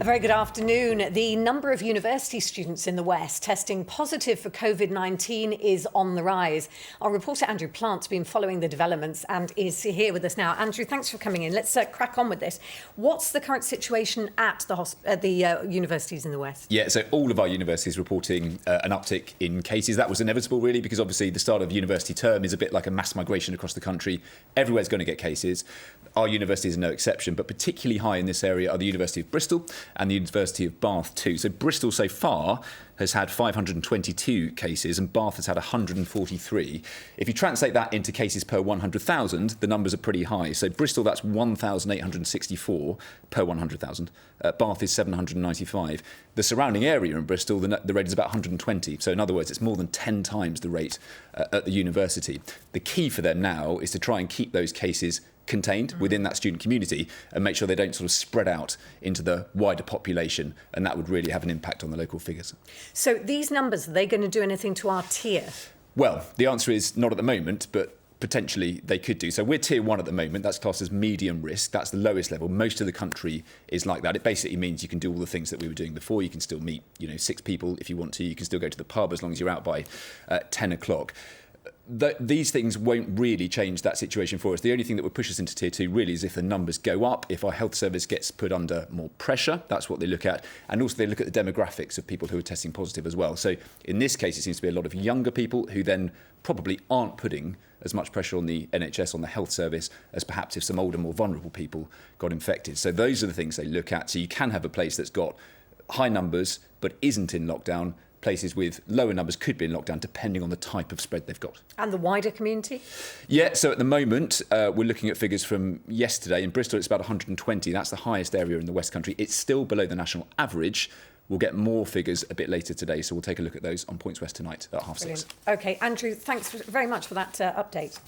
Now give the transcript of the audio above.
A very good afternoon. The number of university students in the West testing positive for COVID-19 is on the rise. Our reporter Andrew Plant's been following the developments and is here with us now. Andrew, thanks for coming in. Let's crack on with this. What's the current situation at the universities in the West? Yeah, so all of our universities reporting an uptick in cases. That was inevitable, really, because obviously the start of university term is a bit like a mass migration across the country. Everywhere's going to get cases. Our university is no exception, but particularly high in this area are the University of Bristol and the University of Bath too. So Bristol so far has had 522 cases and Bath has had 143. If you translate that into cases per 100,000, the numbers are pretty high. So Bristol, that's 1,864 per 100,000. Bath is 795. The surrounding area in Bristol, the rate is about 120. So in other words, it's more than 10 times the rate at the university. The key for them now is to try and keep those cases contained within that student community and make sure they don't sort of spread out into the wider population, and that would really have an impact on the local figures. So these numbers, are they going to do anything to our tier? Well, the answer is not at the moment, but potentially they could do. So we're tier 1 at the moment. That's classed as medium risk. That's the lowest level. Most of the country is like that. It basically means you can do all the things that we were doing before. You can still meet, 6 people if you want to. You can still go to the pub as long as you're out by 10 o'clock. These things won't really change that situation for us. The only thing that would push us into tier 2 really is if the numbers go up, if our health service gets put under more pressure. That's what they look at. And also they look at the demographics of people who are testing positive as well. So in this case, it seems to be a lot of younger people who then probably aren't putting as much pressure on the NHS, on the health service, as perhaps if some older, more vulnerable people got infected. So those are the things they look at. So you can have a place that's got high numbers but isn't in lockdown. Places with lower numbers could be in lockdown depending on the type of spread they've got. And the wider community? Yeah, so at the moment, we're looking at figures from yesterday. In Bristol, it's about 120. That's the highest area in the Westcountry. It's still below the national average. We'll get more figures a bit later today, so we'll take a look at those on Points West tonight at 6:30. OK, Andrew, thanks very much for that update.